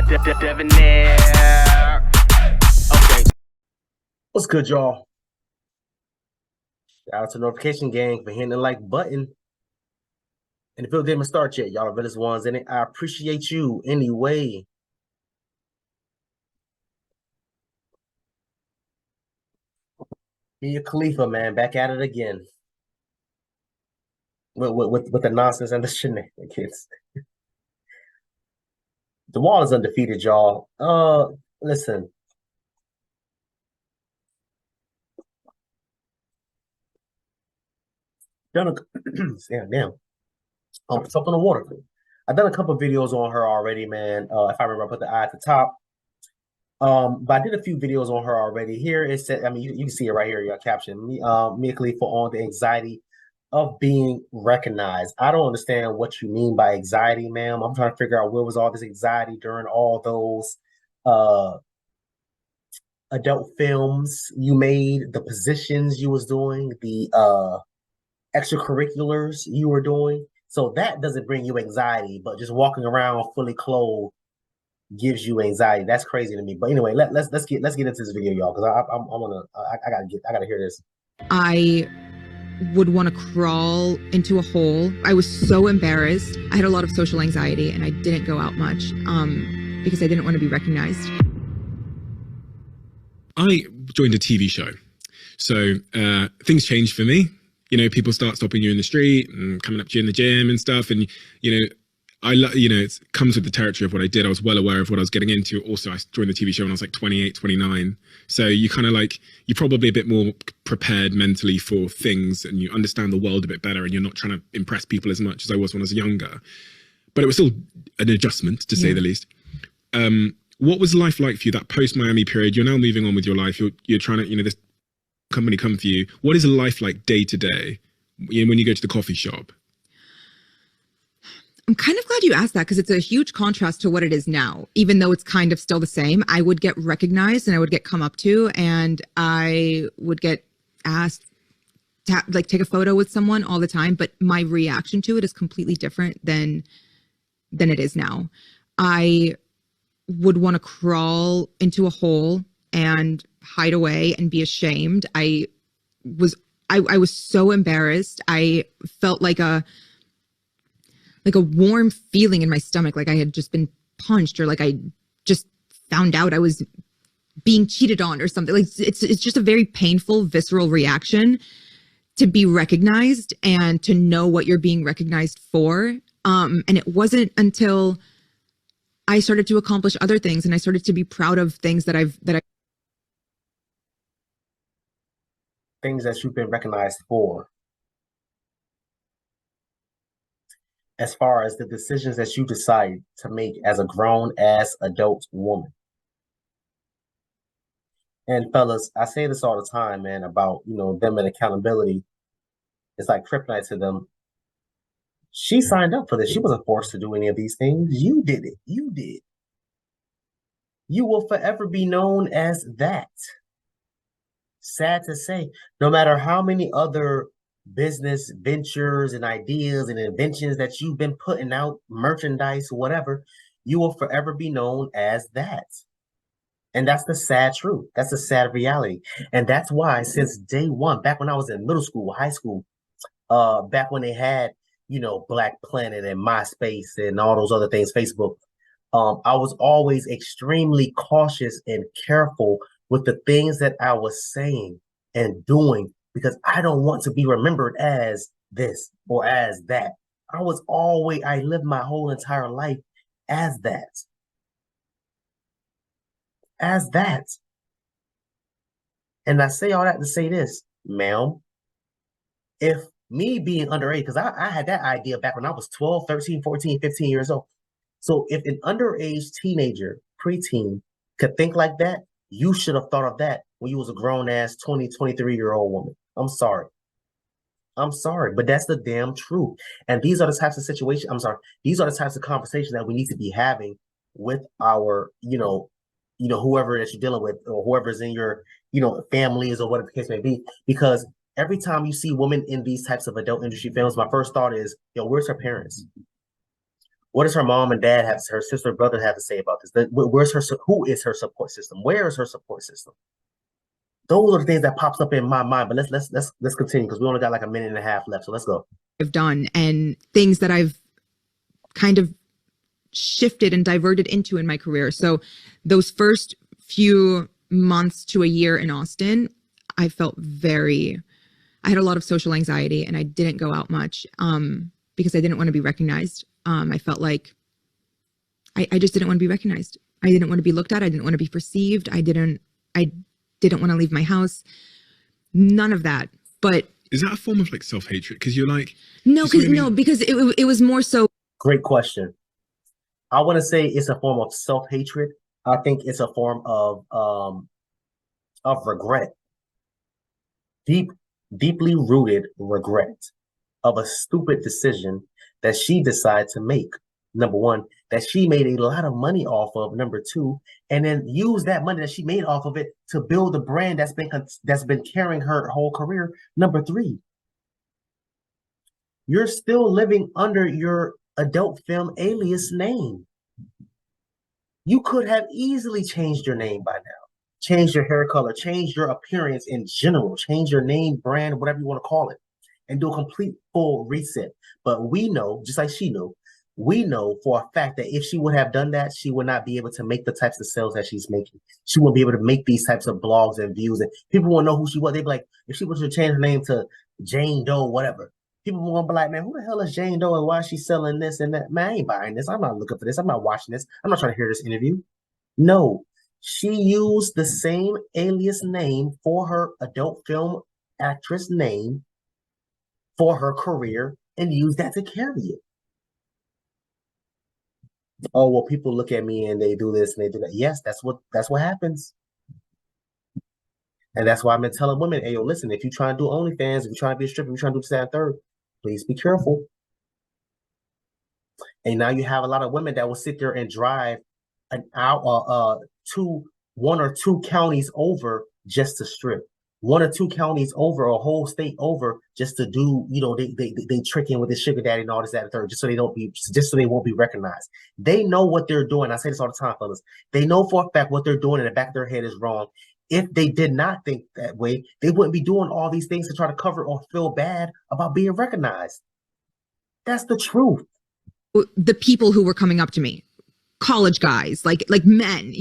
Debonair. Okay. What's good, y'all? Shout out to Notification Gang for hitting the like button. And if you didn't start yet, y'all are realest ones in it. I appreciate you anyway. Me and Khalifa, man, back at it again. With the nonsense and the shenanigans. The wall is undefeated, y'all. Listen. Done damn. Something on water. I've done a couple of videos on her already, man. If I remember, I put the eye at the top. But I did a few videos on her already. Here it said, I mean, you can see it right here, your caption. Me and Khalifa on the anxiety of being recognized. I don't understand what you mean by anxiety, ma'am. I'm trying to figure out where was all this anxiety during all those adult films you made, the positions you was doing, the extracurriculars you were doing. So that doesn't bring you anxiety, but just walking around fully clothed gives you anxiety. That's crazy to me. But anyway, let's get into this video, y'all, because I gotta hear this. I would want to crawl into a hole. I was so embarrassed. I had a lot of social anxiety and I didn't go out much because I didn't want to be recognized. I joined a TV show. So things changed for me. You know, people start stopping you in the street and coming up to you in the gym and stuff. And, you know, it comes with the territory of what I did. I was well aware of what I was getting into. Also, I joined the TV show when I was like 28, 29. So you kind of like, you're probably a bit more prepared mentally for things and you understand the world a bit better and you're not trying to impress people as much as I was when I was younger. But it was still an adjustment, to say the least. What was life like for you, that post-Miami period? You're now moving on with your life. You're trying to, you know, this company come for you. What is a life like day to day when you go to the coffee shop? I'm kind of glad you asked that because it's a huge contrast to what it is now. Even though it's kind of still the same, I would get recognized and I would get come up to and I would get asked to take a photo with someone all the time. But my reaction to it is completely different than it is now. I would want to crawl into a hole and hide away and be ashamed. I was so embarrassed. I felt like a warm feeling in my stomach, like I had just been punched or like I just found out I was being cheated on or something. Like it's just a very painful, visceral reaction to be recognized and to know what you're being recognized for. And it wasn't until I started to accomplish other things and I started to be proud of things that things that you've been recognized for. As far as the decisions that you decide to make as a grown-ass adult woman. And fellas, I say this all the time, man, about, you know, them and accountability. It's like kryptonite to them. She signed up for this. She wasn't forced to do any of these things. You did it. You did. You will forever be known as that. Sad to say, no matter how many other business ventures and ideas and inventions that you've been putting out, merchandise, whatever, you will forever be known as that. And that's the sad truth. That's the sad reality. And that's why since day one, back when I was in middle school, high school, back when they had, you know, Black Planet and MySpace and all those other things, Facebook, I was always extremely cautious and careful with the things that I was saying and doing, because I don't want to be remembered as this or as that. I lived my whole entire life as that. As that. And I say all that to say this, ma'am. If me being underage, because I had that idea back when I was 12, 13, 14, 15 years old. So if an underage teenager, preteen, could think like that, you should have thought of that when you was a grown-ass 20, 23-year-old woman. I'm sorry. I'm sorry, but that's the damn truth. And these are the types of situations, these are the types of conversations that we need to be having with our, whoever that you're dealing with or whoever's in your, families or whatever the case may be. Because every time you see women in these types of adult industry films, my first thought is, where's her parents? What does her mom and dad have, her sister and brother have to say about this? Where's her, who is her support system? Where is her support system? Those are the things that pops up in my mind. But let's continue because we only got like a minute and a half left. So let's go. I've done and things that I've kind of shifted and diverted into in my career. So those first few months to a year in Austin, I felt I had a lot of social anxiety and I didn't go out much because I didn't want to be recognized. I felt like I just didn't want to be recognized. I didn't want to be looked at. I didn't want to be perceived. I didn't want to leave my house. None of that. But is that a form of like self-hatred? Because you're like, because it was more so. Great question. I want to say it's a form of self-hatred. I think it's a form of regret. Deeply rooted regret of a stupid decision that she decided to make. Number one, that she made a lot of money off of. Number two, and then use that money that she made off of it to build a brand that's been carrying her whole career. Number three, you're still living under your adult film alias name. You could have easily changed your name by now. Change your hair color, change your appearance in general, change your name, brand, whatever you want to call it, and do a complete full reset. But we know, just like she knew, we know for a fact that if she would have done that, she would not be able to make the types of sales that she's making. She wouldn't be able to make these types of blogs and views, and people won't know who she was. They'd be like, if she was to change her name to Jane Doe, whatever, people won't be like, man, who the hell is Jane Doe and why is she selling this and that? Man, I ain't buying this. I'm not looking for this. I'm not watching this. I'm not trying to hear this interview. No, she used the same alias name for her adult film actress name for her career and used that to carry it. Oh, well, people look at me and they do this and they do that. Yes, that's what happens. And that's why I've been telling women, hey, yo, listen, if you try to do OnlyFans, if you're trying to be a stripper, if you're trying to do this, that, and third, please be careful. And now you have a lot of women that will sit there and drive an hour, one or two counties over just to strip. One or two counties over, a whole state over, just to do, they trick in with this sugar daddy and all this, that, and third, just so they won't be recognized. They know what they're doing. I say this all the time, fellas. They know for a fact what they're doing in the back of their head is wrong. If they did not think that way, they wouldn't be doing all these things to try to cover or feel bad about being recognized. That's the truth. The people who were coming up to me, college guys, like men,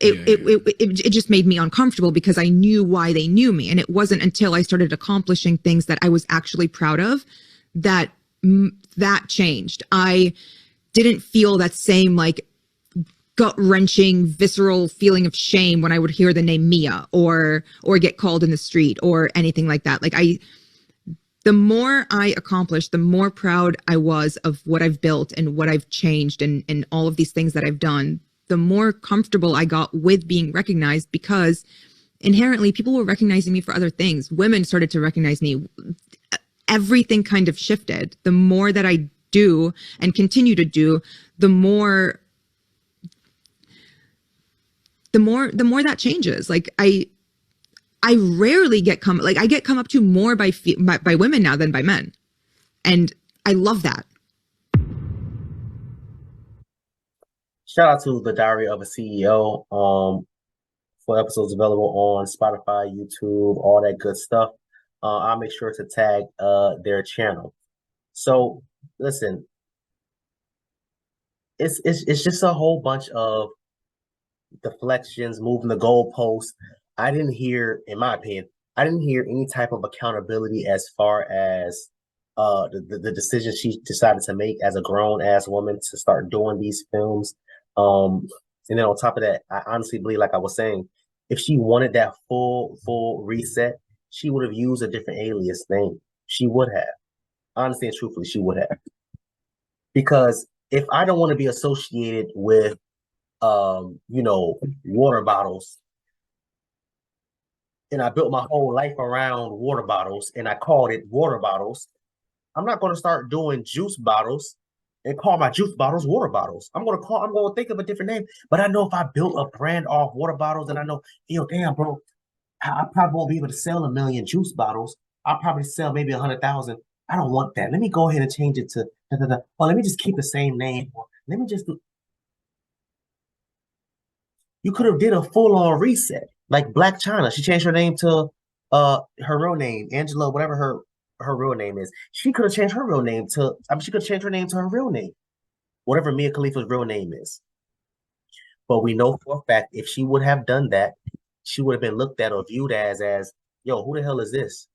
it just made me uncomfortable because I knew why they knew me. And it wasn't until I started accomplishing things that I was actually proud of that changed. I didn't feel that same like gut-wrenching, visceral feeling of shame when I would hear the name Mia or get called in the street or anything like that. Like the more I accomplished, the more proud I was of what I've built and what I've changed and all of these things that I've done, the more comfortable I got with being recognized because inherently people were recognizing me for other things. Women started to recognize me. Everything kind of shifted. The more that I do and continue to do, the more that changes. Like I rarely get come up to more by women now than by men. And I love that. Shout out to The Diary of a CEO. For episodes available on Spotify, YouTube, all that good stuff. I'll make sure to tag their channel. So listen, it's just a whole bunch of deflections, moving the goalposts. I didn't hear, in my opinion, any type of accountability as far as the decision she decided to make as a grown-ass woman to start doing these films. And then on top of that, I honestly believe, like I was saying, if she wanted that full reset, she would have used a different alias name. She would have. Honestly and truthfully, she would have. Because if I don't want to be associated with, water bottles, and I built my whole life around water bottles, and I called it water bottles, I'm not going to start doing juice bottles and call my juice bottles water bottles. I'm going to think of a different name. But I know if I built a brand off water bottles, and I know, damn, bro, I probably won't be able to sell 1 million juice bottles. I'll probably sell maybe 100,000. I don't want that. Let me go ahead and change it to Oh, let me just keep the same name. Let me just do. You could have did a full-on reset, like Black China. She changed her name to her real name, Angela, whatever her real name is. She could have changed her real name to. I mean, she could have changed her name to her real name, whatever Mia Khalifa's real name is. But we know for a fact if she would have done that, she would have been looked at or viewed as, yo, who the hell is this?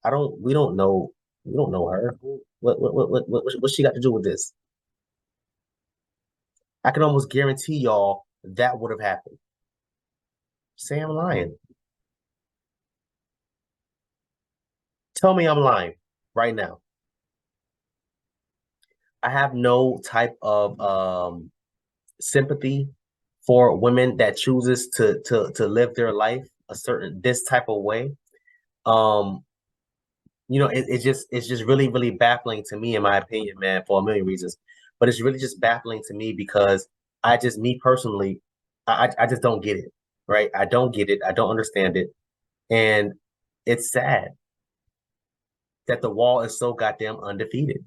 We don't know. We don't know her. What's she got to do with this? I can almost guarantee y'all that would have happened. Say I'm lying. Tell me I'm lying right now. I have no type of sympathy for women that chooses to live their life this type of way. It's just really, really baffling to me, in my opinion, man, for a million reasons. But it's really just baffling to me because me personally, I just don't get it, right? I don't get it. I don't understand it. And it's sad that the wall is so goddamn undefeated.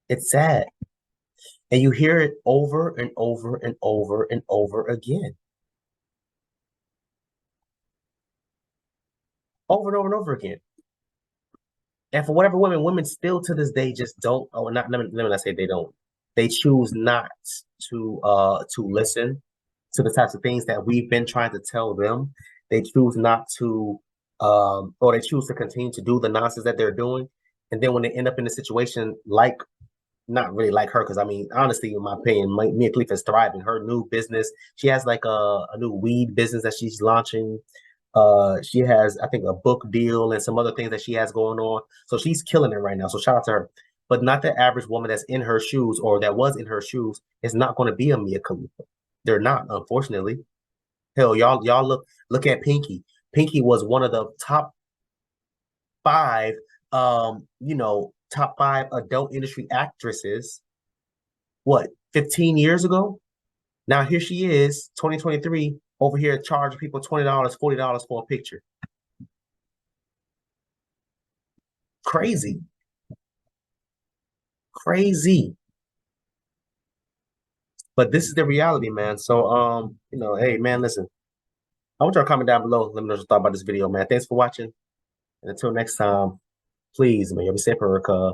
It's sad. And you hear it over and over and over and over again. Over and over and over again. And for whatever women still to this day just don't, let me say they don't. They choose not to listen to the types of things that we've been trying to tell them. They choose not to or they choose to continue to do the nonsense that they're doing. And then when they end up in a situation like, not really like her, because I mean, honestly, in my opinion, Mia Khalifa is thriving. Her new business, she has like a new weed business that she's launching. She has, I think, a book deal and some other things that she has going on. So she's killing it right now. So shout out to her. But not the average woman that's in her shoes or that was in her shoes is not going to be a Mia Khalifa. They're not, unfortunately. Hell, y'all look at Pinky. Pinky was one of the top 5, top 5 adult industry actresses. What, 15 years ago? Now here she is, 2023, over here charging people $20, $40 for a picture. Crazy. Crazy. But this is the reality, man. So, hey, man, listen. I want y'all to comment down below. Let me know what you thought about this video, man. Thanks for watching. And until next time, please, man, you'll be safe, Erica.